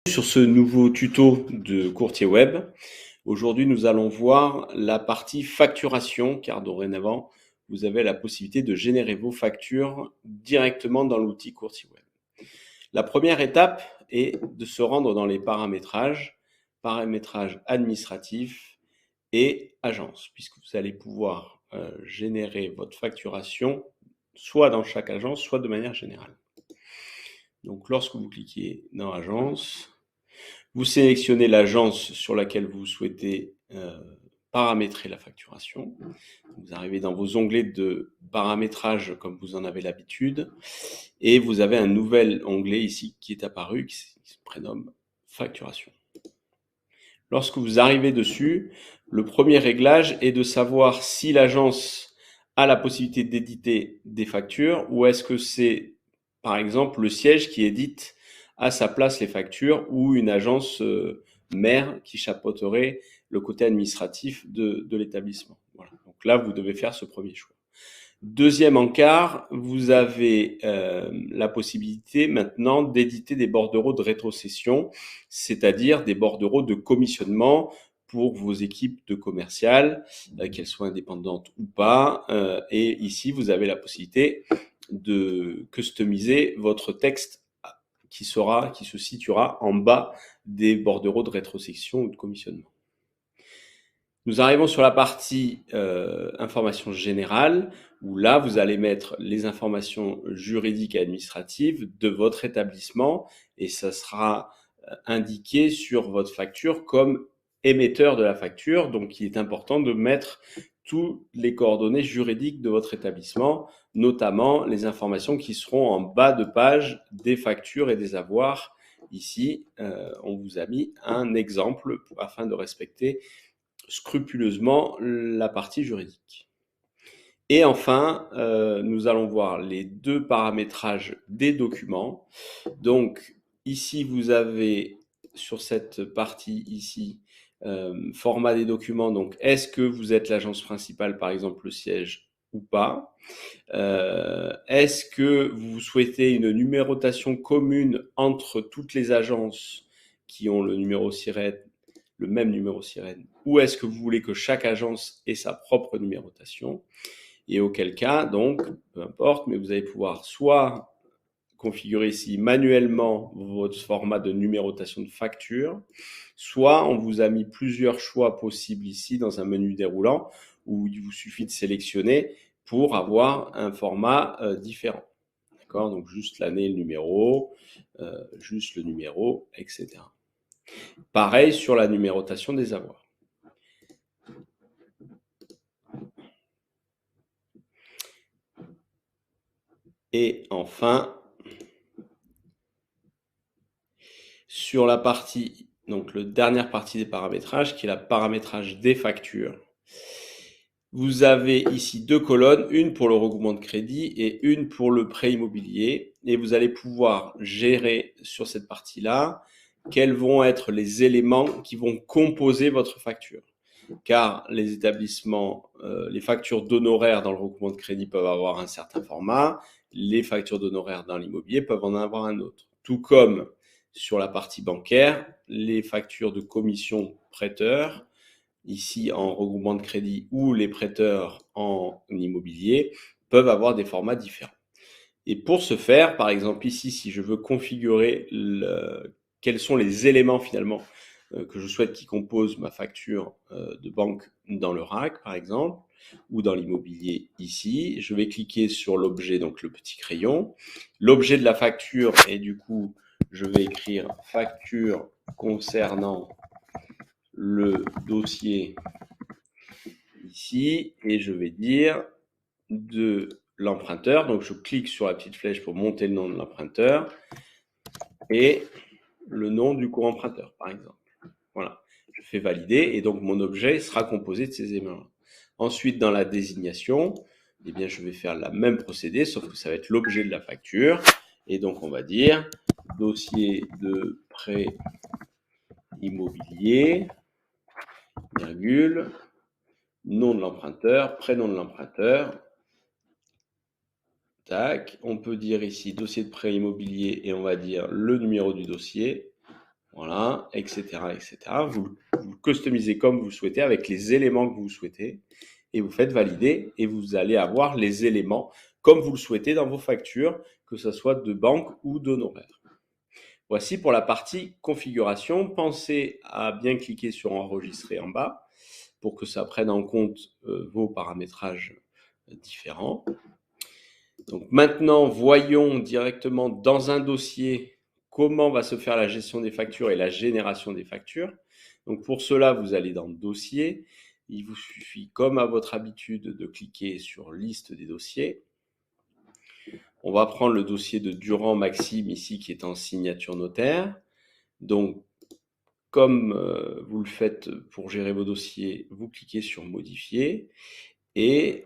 Sur ce nouveau tuto de courtier web, aujourd'hui nous allons voir la partie facturation car dorénavant vous avez la possibilité de générer vos factures directement dans l'outil courtier web. La première étape est de se rendre dans les paramétrages administratifs et agence, puisque vous allez pouvoir générer votre facturation soit dans chaque agence, soit de manière générale. Donc lorsque vous cliquez dans agence, vous sélectionnez l'agence sur laquelle vous souhaitez paramétrer la facturation. Vous arrivez dans vos onglets de paramétrage comme vous en avez l'habitude et vous avez un nouvel onglet ici qui est apparu qui se prénomme facturation. Lorsque vous arrivez dessus, le premier réglage est de savoir si l'agence a la possibilité d'éditer des factures ou est-ce que c'est par exemple le siège qui édite à sa place les factures ou une agence mère qui chapeauterait le côté administratif de l'établissement. Voilà. Donc là, vous devez faire ce premier choix. Deuxième encart, vous avez la possibilité maintenant d'éditer des bordereaux de rétrocession, c'est-à-dire des bordereaux de commissionnement pour vos équipes de commerciales, qu'elles soient indépendantes ou pas. Et ici, vous avez la possibilité de customiser votre texte qui se situera en bas des bordereaux de rétrocession ou de commissionnement. Nous arrivons sur la partie information générale, où là, vous allez mettre les informations juridiques et administratives de votre établissement, et ça sera indiqué sur votre facture comme émetteur de la facture. Donc, il est important de mettre toutes les coordonnées juridiques de votre établissement, notamment les informations qui seront en bas de page des factures et des avoirs. Ici, on vous a mis un exemple afin de respecter scrupuleusement la partie juridique. Et enfin, nous allons voir les deux paramétrages des documents. Donc ici, vous avez sur cette partie ici, format des documents. Donc est-ce que vous êtes l'agence principale, par exemple le siège ou pas? Est-ce que vous souhaitez une numérotation commune entre toutes les agences qui ont le numéro sirène, le même numéro sirène, ou est-ce que vous voulez que chaque agence ait sa propre numérotation? Et auquel cas, donc, peu importe, mais vous allez pouvoir soit configurer ici manuellement votre format de numérotation de facture, soit on vous a mis plusieurs choix possibles ici dans un menu déroulant où il vous suffit de sélectionner pour avoir un format différent. D'accord? Donc juste l'année, le numéro, juste le numéro, etc. Pareil sur la numérotation des avoirs. Et enfin, sur la partie, donc la dernière partie des paramétrages, qui est la paramétrage des factures, vous avez ici deux colonnes, une pour le regroupement de crédit et une pour le prêt immobilier. Et vous allez pouvoir gérer sur cette partie-là quels vont être les éléments qui vont composer votre facture. Car les établissements, les factures d'honoraires dans le regroupement de crédit peuvent avoir un certain format, les factures d'honoraires dans l'immobilier peuvent en avoir un autre. Tout comme sur la partie bancaire, les factures de commission prêteurs, ici en regroupement de crédit, ou les prêteurs en immobilier, peuvent avoir des formats différents. Et pour ce faire, par exemple ici, si je veux configurer quels sont les éléments finalement que je souhaite qui composent ma facture de banque dans le RAC, par exemple, ou dans l'immobilier ici, je vais cliquer sur l'objet, donc le petit crayon. L'objet de la facture, et du coup, je vais écrire facture concernant le dossier ici, et je vais dire de l'emprunteur. Donc, je clique sur la petite flèche pour monter le nom de l'emprunteur et le nom du co-emprunteur, par exemple. Voilà, je fais valider et donc mon objet sera composé de ces éléments. Ensuite, dans la désignation, eh bien, je vais faire la même procédé, sauf que ça va être l'objet de la facture. Et donc, on va dire dossier de prêt immobilier, virgule, nom de l'emprunteur, prénom de l'emprunteur. Tac, on peut dire ici dossier de prêt immobilier et on va dire le numéro du dossier. Voilà, etc., etc. Vous le customisez comme vous souhaitez, avec les éléments que vous souhaitez, et vous faites valider, et vous allez avoir les éléments comme vous le souhaitez dans vos factures, que ce soit de banque ou d'honoraires. Voici pour la partie configuration. Pensez à bien cliquer sur enregistrer en bas pour que ça prenne en compte vos paramétrages différents. Donc maintenant, voyons directement dans un dossier comment va se faire la gestion des factures et la génération des factures. Donc pour cela, vous allez dans Dossier. Il vous suffit, comme à votre habitude, de cliquer sur Liste des dossiers. On va prendre le dossier de Durand Maxime ici qui est en signature notaire. Donc, comme vous le faites pour gérer vos dossiers, vous cliquez sur Modifier. Et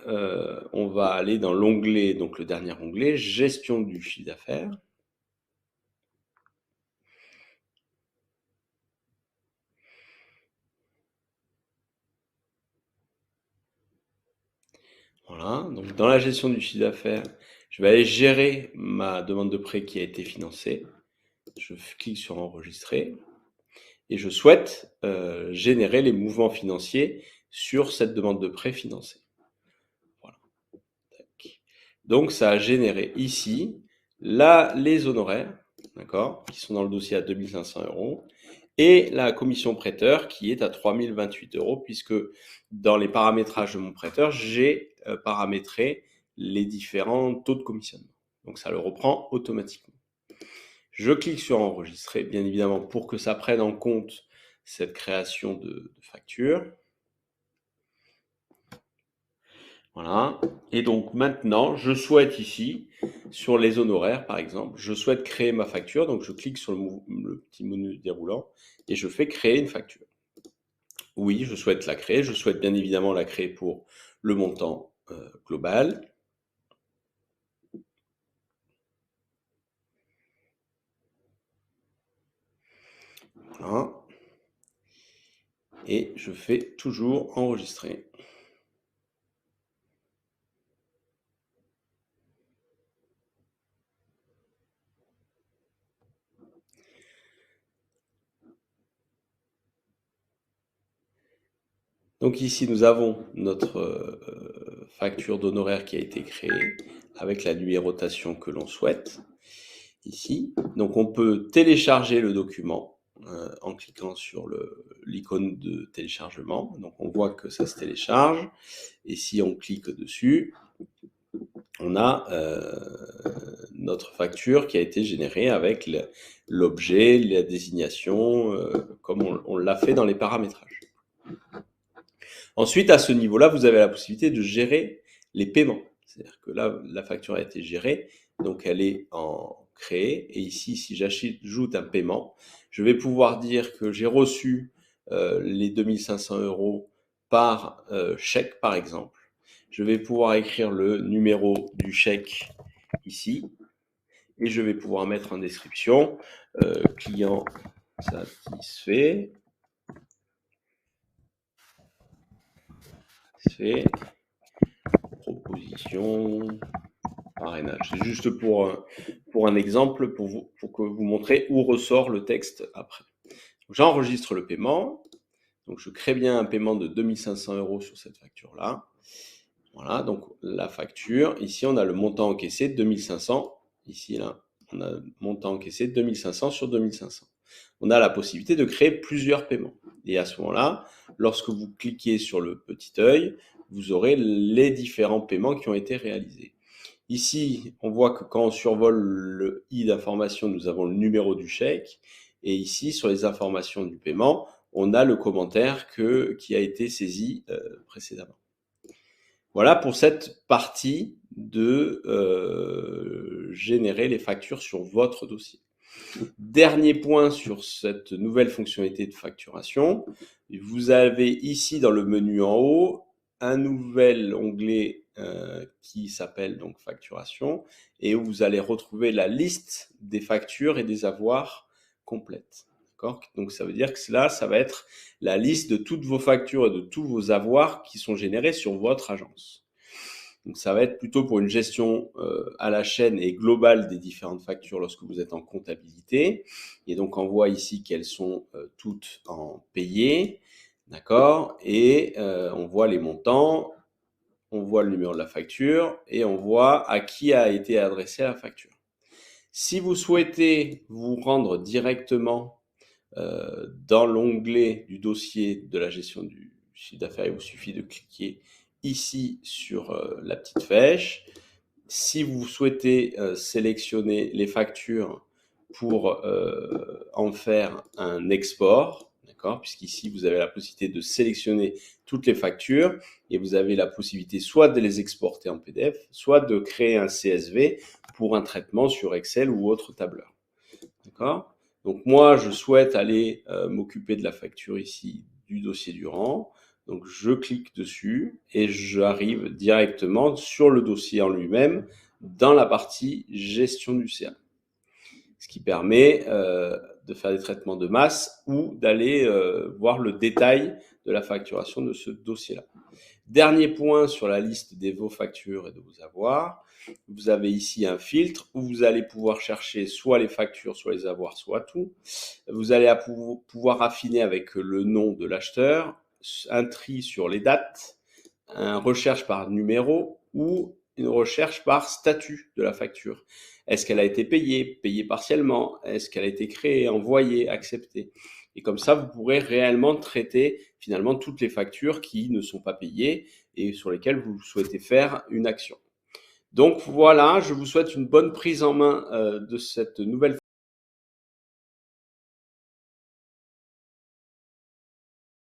on va aller dans l'onglet, donc le dernier onglet, Gestion du chiffre d'affaires. Voilà, donc dans la gestion du chiffre d'affaires, je vais aller gérer ma demande de prêt qui a été financée. Je clique sur enregistrer et je souhaite générer les mouvements financiers sur cette demande de prêt financée. Voilà. Donc ça a généré ici là les honoraires, d'accord, qui sont dans le dossier à 2500 €, et la commission prêteur qui est à 3028 €, puisque dans les paramétrages de mon prêteur, j'ai paramétré les différents taux de commissionnement. Donc ça le reprend automatiquement. Je clique sur enregistrer, bien évidemment, pour que ça prenne en compte cette création de facture. Voilà. Et donc maintenant, je souhaite ici, sur les honoraires par exemple, je souhaite créer ma facture. Donc je clique sur le petit menu déroulant et je fais créer une facture. Oui, je souhaite la créer. Je souhaite bien évidemment la créer pour le montant global. Voilà. Et je fais toujours enregistrer. Donc ici, nous avons notre facture d'honoraires qui a été créée avec la numérotation que l'on souhaite. Ici, donc on peut télécharger le document en cliquant sur l'icône de téléchargement. Donc on voit que ça se télécharge. Et si on clique dessus, on a notre facture qui a été générée avec l'objet, la désignation, comme on l'a fait dans les paramétrages. Ensuite, à ce niveau-là, vous avez la possibilité de gérer les paiements. C'est-à-dire que là, la facture a été gérée, donc elle est en créée. Et ici, si j'ajoute un paiement, je vais pouvoir dire que j'ai reçu les 2500 € par chèque, par exemple. Je vais pouvoir écrire le numéro du chèque ici. Et je vais pouvoir mettre en description client satisfait. Proposition parrainage. C'est juste pour un exemple, pour que vous montrez où ressort le texte après. J'enregistre le paiement. Donc, je crée bien un paiement de 2500 € sur cette facture-là. Voilà, donc la facture. Ici, on a le montant encaissé, 2500. Ici, là, on a le montant encaissé, 2500 sur 2500. On a la possibilité de créer plusieurs paiements. Et à ce moment-là, lorsque vous cliquez sur le petit œil, vous aurez les différents paiements qui ont été réalisés. Ici, on voit que quand on survole le i d'information, nous avons le numéro du chèque. Et ici, sur les informations du paiement, on a le commentaire qui a été saisi précédemment. Voilà pour cette partie de générer les factures sur votre dossier. Dernier point sur cette nouvelle fonctionnalité de facturation, vous avez ici dans le menu en haut un nouvel onglet qui s'appelle donc facturation et où vous allez retrouver la liste des factures et des avoirs complètes. Donc ça veut dire que là, ça va être la liste de toutes vos factures et de tous vos avoirs qui sont générés sur votre agence. Donc ça va être plutôt pour une gestion à la chaîne et globale des différentes factures lorsque vous êtes en comptabilité. Et donc on voit ici qu'elles sont toutes en payé, d'accord, et on voit les montants, on voit le numéro de la facture et on voit à qui a été adressée la facture. Si vous souhaitez vous rendre directement dans l'onglet du dossier de la gestion du chiffre d'affaires, il vous suffit de cliquer ici sur la petite flèche. Si vous souhaitez sélectionner les factures pour en faire un export, d'accord, puisqu'ici vous avez la possibilité de sélectionner toutes les factures et vous avez la possibilité soit de les exporter en PDF, soit de créer un CSV pour un traitement sur Excel ou autre tableur. D'accord ? Donc moi, je souhaite aller m'occuper de la facture ici du dossier Durand. Donc je clique dessus et j'arrive directement sur le dossier en lui-même dans la partie gestion du CA. Ce qui permet de faire des traitements de masse ou d'aller voir le détail de la facturation de ce dossier-là. Dernier point sur la liste de vos factures et de vos avoirs, vous avez ici un filtre où vous allez pouvoir chercher soit les factures, soit les avoirs, soit tout. Vous allez pouvoir affiner avec le nom de l'acheteur, un tri sur les dates, une recherche par numéro ou une recherche par statut de la facture. Est-ce qu'elle a été payée, payée partiellement? Est-ce qu'elle a été créée, envoyée, acceptée? Et comme ça, vous pourrez réellement traiter finalement toutes les factures qui ne sont pas payées et sur lesquelles vous souhaitez faire une action. Donc voilà, je vous souhaite une bonne prise en main de cette nouvelle